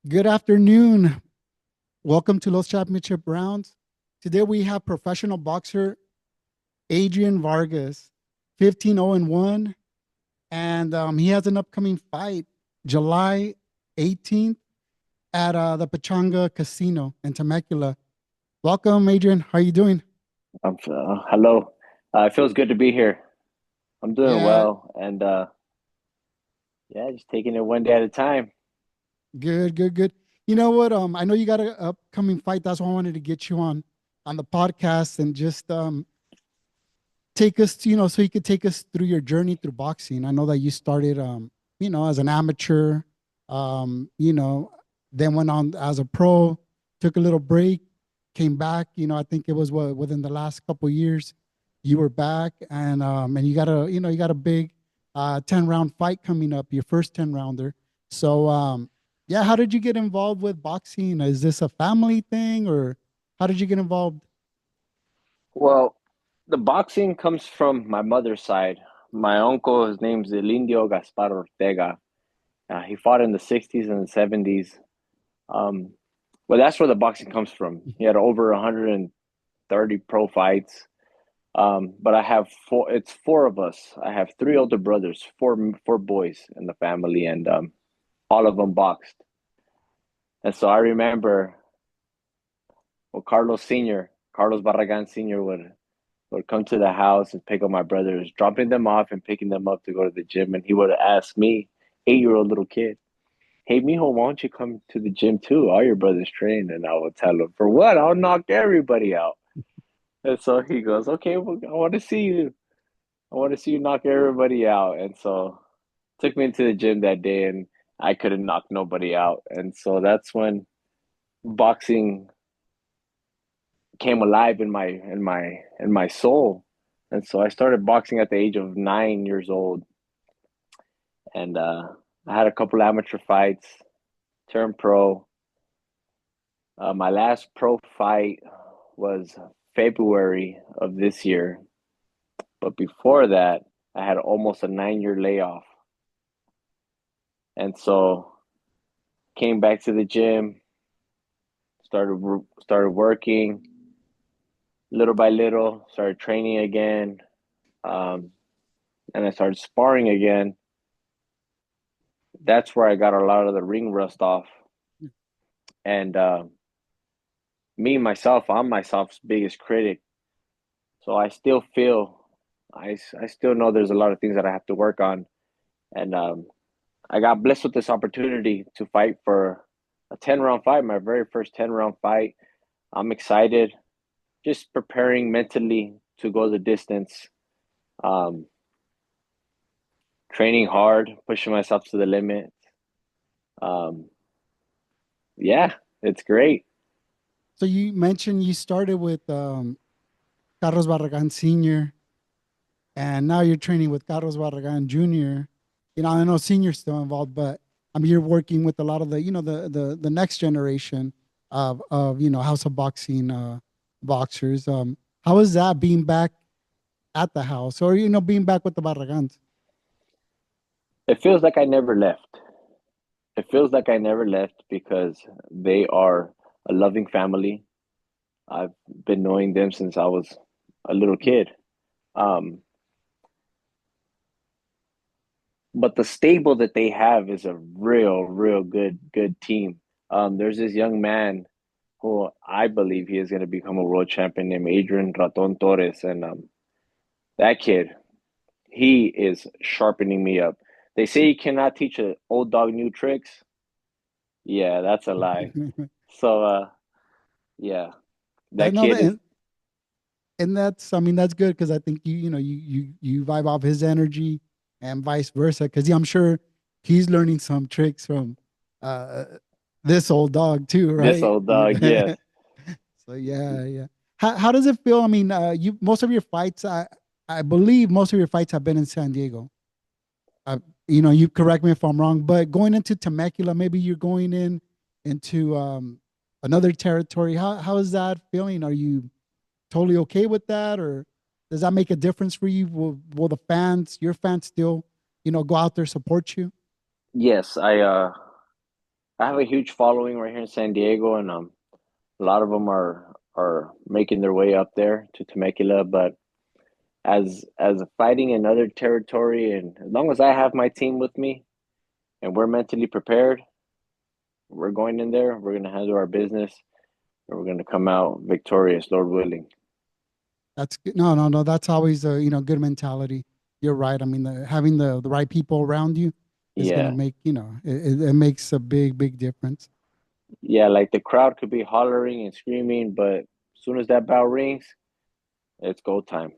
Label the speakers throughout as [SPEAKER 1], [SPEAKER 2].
[SPEAKER 1] Good afternoon. Welcome to Los Championship Rounds. Today we have professional boxer Adrian Vargas, 15-0-1, and he has an upcoming fight July 18th at the Pachanga Casino in Temecula. Welcome, Adrian. How are you doing?
[SPEAKER 2] Hello. It feels good to be here. I'm doing
[SPEAKER 1] Yeah,
[SPEAKER 2] well, and yeah, just taking it one day at a time.
[SPEAKER 1] good, good, good. You know what? I know you got an upcoming fight. That's why I wanted to get you on the podcast and just take us, so you could take us through your journey through boxing. I know that you started, as an amateur, um, you know, then went on as a pro, took a little break, came back. I think it was within the last couple of years, you were back, and you got a big 10 round fight coming up, your first 10 rounder. So, yeah, how did you get involved with boxing? Is this a family thing, or how did you get involved?
[SPEAKER 2] Well, the boxing comes from my mother's side. My uncle, his name's El Indio Gaspar Ortega. He fought in the 60s and the 70s. Um, well, that's where the boxing comes from. He had over 130 pro fights. But I have four. It's four of us. I have three older brothers, four boys in the family, and all of them boxed. And so I remember, well, Carlos Barragan Sr. would come to the house and pick up my brothers, dropping them off and picking them up to go to the gym. And he would ask me, 8-year-old little kid, "Hey, mijo, why don't you come to the gym too? All your brothers train." And I would tell him, "For what? I'll knock everybody out." And so he goes, "Okay, well, I want to see you. I want to see you knock everybody out." And so took me into the gym that day, and I couldn't knock nobody out. And so that's when boxing came alive in my soul. And so I started boxing at the age of 9 years old, and I had a couple amateur fights, turned pro. My last pro fight was February of this year, but before that, I had almost a 9 year layoff, and so came back to the gym, started working little by little, started training again, um, and I started sparring again. That's where I got a lot of the ring rust off. And me myself, I'm myself's biggest critic. So I still feel, I still know there's a lot of things that I have to work on. And I got blessed with this opportunity to fight for a 10 round fight, my very first 10 round fight. I'm excited, just preparing mentally to go the distance, um, training hard, pushing myself to the limit. Um, yeah, it's great.
[SPEAKER 1] So you mentioned you started with Carlos Barragan Sr. and now you're training with Carlos Barragan Jr. I know Senior's still involved, but I mean you're working with a lot of the the next generation of House of Boxing boxers. How is that being back at the house, or being back with the Barragans?
[SPEAKER 2] It feels like I never left. It feels like I never left because they are a loving family. I've been knowing them since I was a little kid. Um, but the stable that they have is a real good team. There's this young man who I believe he is going to become a world champion named Adrian Raton Torres, and that kid, he is sharpening me up. They say you cannot teach an old dog new tricks. Yeah, that's a lie. So, yeah,
[SPEAKER 1] I
[SPEAKER 2] that
[SPEAKER 1] know
[SPEAKER 2] kid
[SPEAKER 1] that,
[SPEAKER 2] is.
[SPEAKER 1] and that's I mean that's good because I think you vibe off his energy and vice versa because I'm sure he's learning some tricks from uh this old dog too,
[SPEAKER 2] This
[SPEAKER 1] right?
[SPEAKER 2] old dog, yes.
[SPEAKER 1] So yeah, yeah. How does it feel? I mean, you most of your fights, I believe most of your fights have been in San Diego. Uh, you correct me if I'm wrong, but going into Temecula, maybe you're going into another territory. How is that feeling? Are you totally okay with that, or does that make a difference for you? Will the your fans, still, go out there support you?
[SPEAKER 2] Yes, I have a huge following right here in San Diego, and a lot of them are making their way up there to Temecula. But as fighting in other territory, and as long as I have my team with me and we're mentally prepared, we're going in there. We're gonna handle our business, and we're gonna come out victorious, Lord willing.
[SPEAKER 1] That's good. No, no, no. That's always a good mentality. You're right. I mean, having the right people around you is gonna
[SPEAKER 2] Yeah,
[SPEAKER 1] make it makes a big difference.
[SPEAKER 2] yeah. Like the crowd could be hollering and screaming, but as soon as that bell rings, it's go time.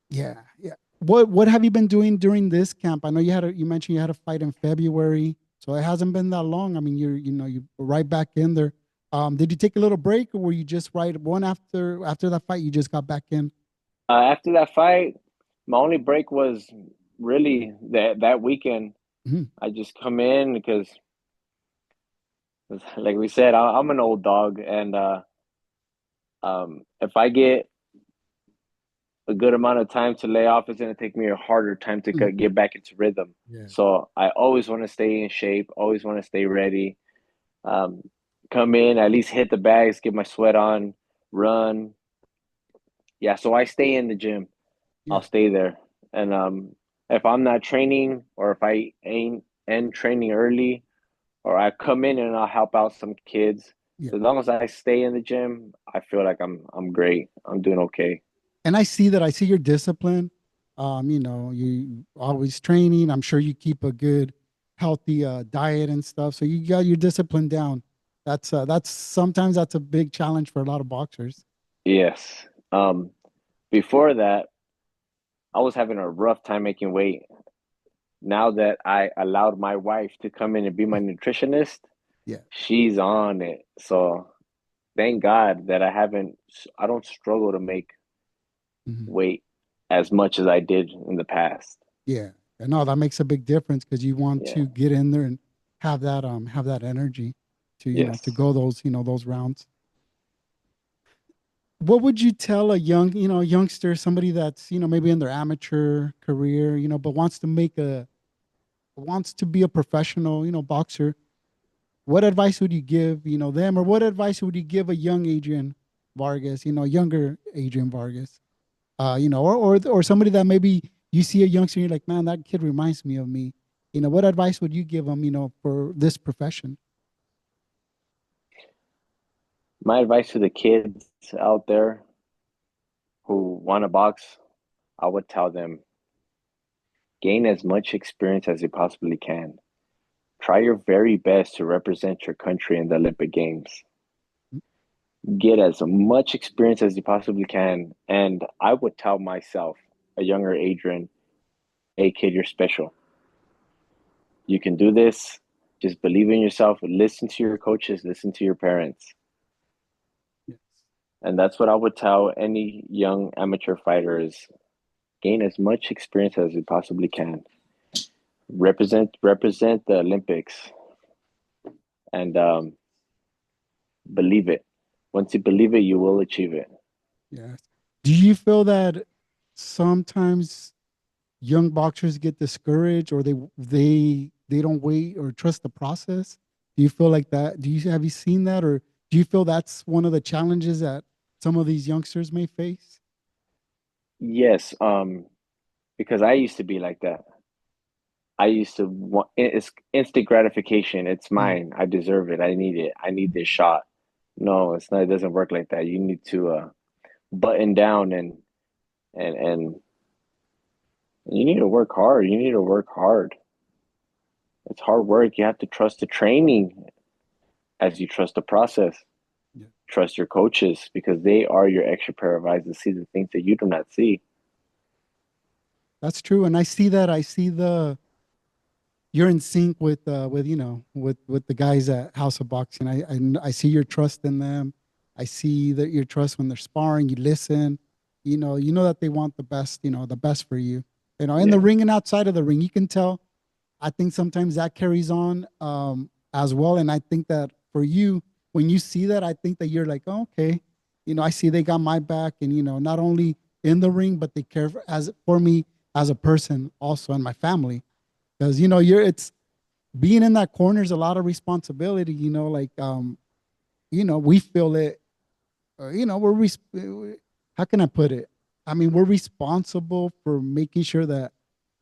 [SPEAKER 1] Yeah, yeah. What have you been doing during this camp? I know you mentioned you had a fight in February, so it hasn't been that long. I mean, you were right back in there. Did you take a little break, or were you just right one after that fight? You just got back in.
[SPEAKER 2] After that fight, my only break was really that weekend.
[SPEAKER 1] Mhm.
[SPEAKER 2] I just come in because, like we said, I'm an old dog, and if I get a good amount of time to lay off, it's going to take me a harder time to
[SPEAKER 1] Mhm.
[SPEAKER 2] get back into rhythm.
[SPEAKER 1] Yeah,
[SPEAKER 2] So I always want to stay in shape, always want to stay ready. Um, Come in, at least hit the bags, get my sweat on, run. Yeah, so I stay in the gym. I'll
[SPEAKER 1] yeah,
[SPEAKER 2] stay there. And if I'm not training or if I ain't end training early or I come in and I'll help out some kids,
[SPEAKER 1] yeah.
[SPEAKER 2] as long as I stay in the gym, I feel like I'm great. I'm doing okay.
[SPEAKER 1] And I see that. I see your discipline. You always training. I'm sure you keep a good, healthy diet and stuff. So you got your discipline down. That's sometimes that's a big challenge for a lot of boxers.
[SPEAKER 2] Yes. Before that, I was having a rough time making weight. Now that I allowed my wife to come in and be my nutritionist,
[SPEAKER 1] Yeah.
[SPEAKER 2] she's on it. So thank God that I don't struggle to make
[SPEAKER 1] Mhm.
[SPEAKER 2] weight as much as I did in the past.
[SPEAKER 1] Yeah. And no, that makes a big difference because you want
[SPEAKER 2] Yeah.
[SPEAKER 1] to get in there and have that energy to, to
[SPEAKER 2] Yes.
[SPEAKER 1] go those rounds. What would you tell a youngster, somebody that's, maybe in their amateur career, but wants to be a professional, boxer? What advice would you give, them, or what advice would you give a young Adrian Vargas, younger Adrian Vargas? Or somebody that maybe you see a youngster, and you're like, man, that kid reminds me of me. What advice would you give them, for this profession?
[SPEAKER 2] My advice to the kids out there who want to box, I would tell them gain as much experience as you possibly can. Try your very best to represent your country in the Olympic Games. Get as much experience as you possibly can. And I would tell myself, a younger Adrian, hey kid, you're special. You can do this. Just believe in yourself. Listen to your coaches, listen to your parents.
[SPEAKER 1] Yes.
[SPEAKER 2] And that's what I would tell any young amateur fighter is gain as much experience as you possibly can. Represent the Olympics and believe it. Once you believe it, you will achieve it.
[SPEAKER 1] Yes. Do you feel that sometimes young boxers get discouraged, or they don't wait or trust the process? Do you feel like that? Have you seen that, or do you feel that's one of the challenges that some of these youngsters may face?
[SPEAKER 2] Yes, because I used to be like that. I used to want it's instant gratification. It's
[SPEAKER 1] Mm.
[SPEAKER 2] mine. I deserve it. I need it. I need this shot. No, it's not. It doesn't work like that. You need to button down and you need to work hard. You need to work hard. It's hard work. You have to trust the training as you trust the process.
[SPEAKER 1] Yeah,
[SPEAKER 2] Trust your coaches because they are your extra pair of eyes to see the things that you do not see.
[SPEAKER 1] that's true. And I see that. I see the you're in sync with with the guys at House of Boxing. I see your trust in them. I see that your trust when they're sparring. You listen. You know that they want the best. The best for you. In the
[SPEAKER 2] Yeah.
[SPEAKER 1] ring and outside of the ring, you can tell. I think sometimes that carries on as well. And I think that for you, when you see that, I think that you're like, oh, okay, I see they got my back, and not only in the ring, but they care for me as a person also, and my family, because you're it's being in that corner is a lot of responsibility, like, we feel it, how can I put it? I mean, we're responsible for making sure that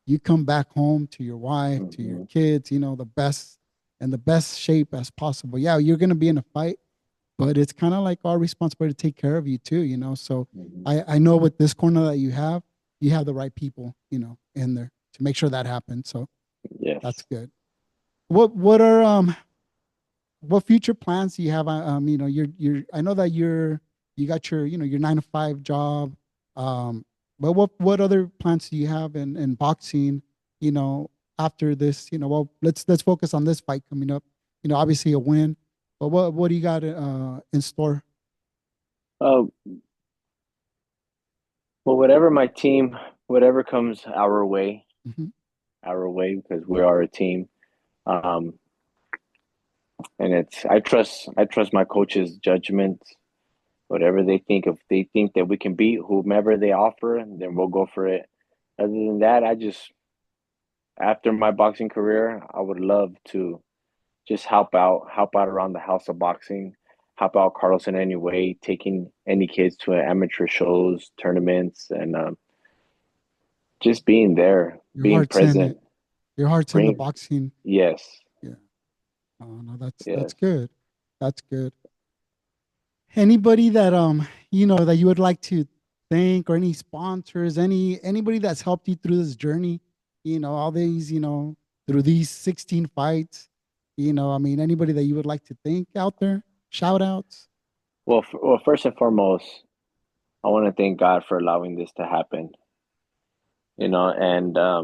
[SPEAKER 1] you come back home to your wife, to your
[SPEAKER 2] Hmm.
[SPEAKER 1] kids, the best and the best shape as possible. Yeah, you're going to be in a fight, but it's kind of like our responsibility to take care of you too, So
[SPEAKER 2] Hmm.
[SPEAKER 1] I know with this corner that you have the right people, in there to make sure that happens. So that's
[SPEAKER 2] Yes.
[SPEAKER 1] good. What are what future plans do you have? I know that you got your 9 to 5 job. Um, but what other plans do you have in boxing? You know, after this, well, let's focus on this fight coming up. Obviously a win, but what do you got in store?
[SPEAKER 2] Uh, well, whatever my team, whatever comes
[SPEAKER 1] Hmm.
[SPEAKER 2] our way, because we are a team. Um, and I trust my coach's judgment. Whatever they think, if they think that we can beat whomever they offer, then we'll go for it. Other than that, after my boxing career, I would love to just help out around the house of boxing, help out Carlos in any way, taking any kids to amateur shows, tournaments, and just being there,
[SPEAKER 1] Your
[SPEAKER 2] being
[SPEAKER 1] heart's in
[SPEAKER 2] present.
[SPEAKER 1] it. Your heart's in the
[SPEAKER 2] Bring
[SPEAKER 1] boxing.
[SPEAKER 2] Yes,
[SPEAKER 1] Yeah. Oh no, that's
[SPEAKER 2] yes.
[SPEAKER 1] good. That's good. Anybody that that you would like to thank, or any sponsors, anybody that's helped you through this journey, all these, through these 16 fights, I mean, anybody that you would like to thank out there, shout outs.
[SPEAKER 2] Well, first and foremost, I want to thank God for allowing this to happen. And I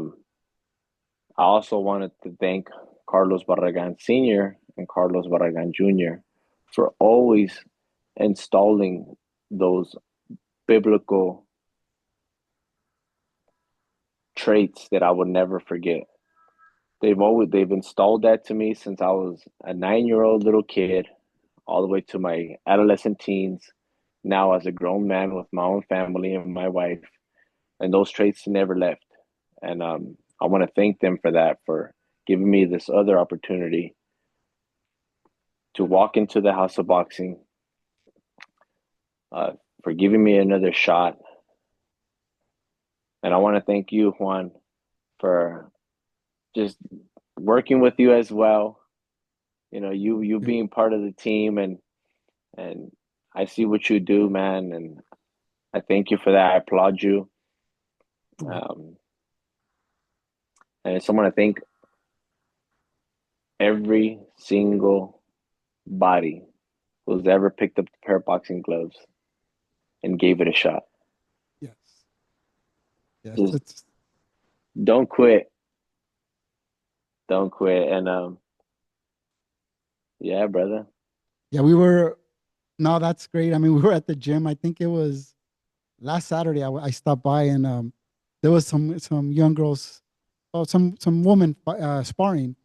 [SPEAKER 2] also wanted to thank Carlos Barragan Sr. and Carlos Barragan Jr. for always installing those biblical traits that I would never forget. They've installed that to me since I was a 9-year old little kid, all the way to my adolescent teens, now as a grown man with my own family and my wife, and those traits never left. And I want to thank them for that, for giving me this other opportunity to walk into the house of boxing, uh, for giving me another shot. And I want to thank you, Juan, for just working with you as well. You
[SPEAKER 1] Good.
[SPEAKER 2] being part of the team, and I see what you do, man, and I thank you for that. I applaud you.
[SPEAKER 1] Yeah.
[SPEAKER 2] Um, and I just want to thank every single body who's ever picked up a pair of boxing gloves and gave it a shot.
[SPEAKER 1] Yes. Yes.
[SPEAKER 2] Just
[SPEAKER 1] It's
[SPEAKER 2] don't quit. Don't quit. And yeah, brother.
[SPEAKER 1] yeah, we were no, that's great. I mean, we were at the gym. I think it was last Saturday. I stopped by, and there was some young girls, oh, some women sparring,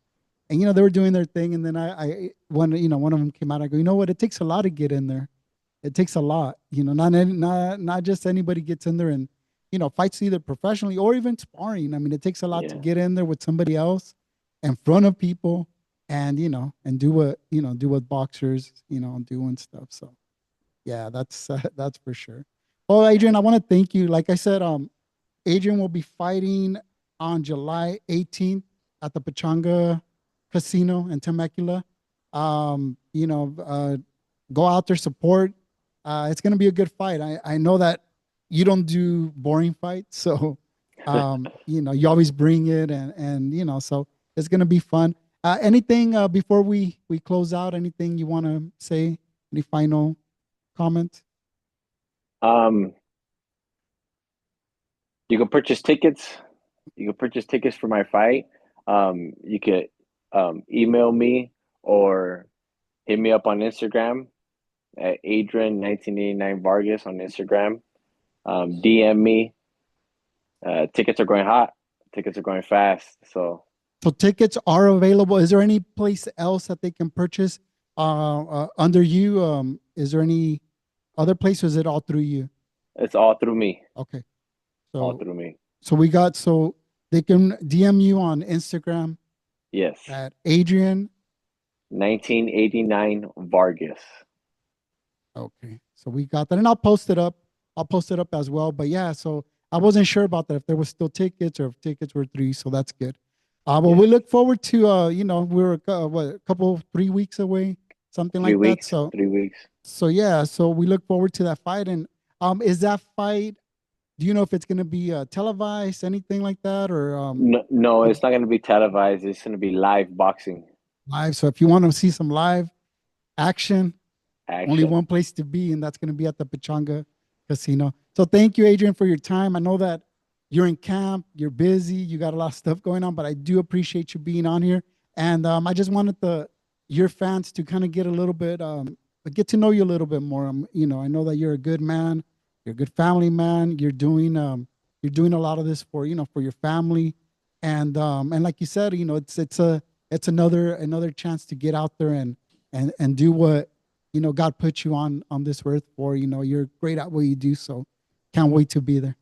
[SPEAKER 1] and they were doing their thing, and then one of them came out. I go, you know what? It takes a lot to get in there. It takes a lot. Not just anybody gets in there and fights either professionally or even sparring. I mean, it takes a lot to
[SPEAKER 2] Yeah.
[SPEAKER 1] get in there with somebody else in front of people, and and do what boxers do and stuff. So yeah, that's that's for sure. Well, Adrian, I want to thank you. Like I said, Adrian will be fighting on July 18th at the Pachanga Casino in Temecula. Go out there, support. It's going to be a good fight. I know that you don't do boring fights, so you always bring it, and so it's going to be fun. Anything before we close out? Anything you want to say? Any final comment?
[SPEAKER 2] Um, you can purchase tickets. You can purchase tickets for my fight. You could email me or hit me up on Instagram at Adrian 1989 Vargas on Instagram. DM me. Tickets are going hot. Tickets are going fast. So
[SPEAKER 1] So tickets are available. Is there any place else that they can purchase under you? Is there any other place, or is it all through you?
[SPEAKER 2] it's all through me.
[SPEAKER 1] Okay.
[SPEAKER 2] All
[SPEAKER 1] So
[SPEAKER 2] through me.
[SPEAKER 1] so they can DM you on Instagram,
[SPEAKER 2] Yes.
[SPEAKER 1] at Adrian.
[SPEAKER 2] 1989 Vargas.
[SPEAKER 1] Okay, so we got that, and I'll post it up. I'll post it up as well. But yeah, so I wasn't sure about that if there was still tickets or if tickets were free. So that's good. Well,
[SPEAKER 2] Yes.
[SPEAKER 1] we look forward to we're what, a couple 3 weeks away, something
[SPEAKER 2] Three
[SPEAKER 1] like that.
[SPEAKER 2] weeks.
[SPEAKER 1] So
[SPEAKER 2] 3 weeks.
[SPEAKER 1] yeah, so we look forward to that fight. And is that fight? Do you know if it's going to be televised, anything like that, or
[SPEAKER 2] No, no, it's not going to be televised. It's going to be live boxing
[SPEAKER 1] live? So if you want to see some live action, only
[SPEAKER 2] action.
[SPEAKER 1] one place to be, and that's going to be at the Pachanga Casino. So thank you, Adrian, for your time. I know that you're in camp, you're busy, you got a lot of stuff going on, but I do appreciate you being on here. And I just wanted your fans to kind of get a little bit, get to know you a little bit more. I know that you're a good man, you're a good family man. You're doing a lot of this for for your family, and like you said, it's another chance to get out there and do what God put you on this earth for. You're great at what you do, so can't wait to be there.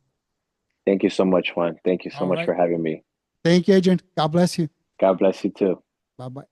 [SPEAKER 2] Thank you so much, Juan. Thank you so
[SPEAKER 1] All
[SPEAKER 2] much
[SPEAKER 1] right.
[SPEAKER 2] for having me.
[SPEAKER 1] Thank you, Adrian. God bless you.
[SPEAKER 2] God bless you too.
[SPEAKER 1] Bye bye.